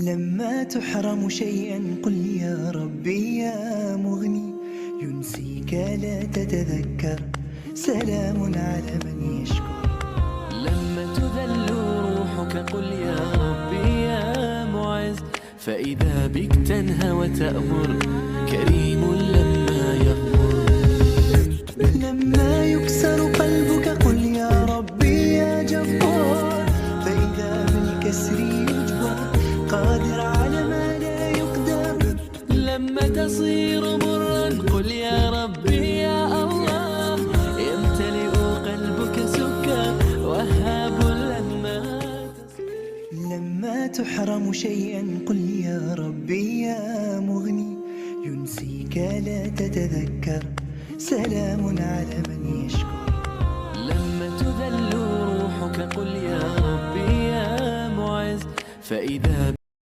لما تحرم شيئا قل يا ربي يا مغني، ينسيك لا تتذكر، سلام على من يشكر. لما تذل روحك قل يا ربي يا معز، فإذا بك تنهى وتأمر، كريم لما يغفر. لما يكسر قلبك قل يا ربي يا جبار، فإذا بالكسر يجبر، قادر على ما لا يقدر. لما تصير مرا قل يا ربي يا الله، يمتلئ قلبك سكر، وهاب لما لما تحرم شيئا قل يا ربي يا مغني، ينسيك لا تتذكر، سلام على من يشكر. لما تذل روحك قل يا ربي يا معز، فإذا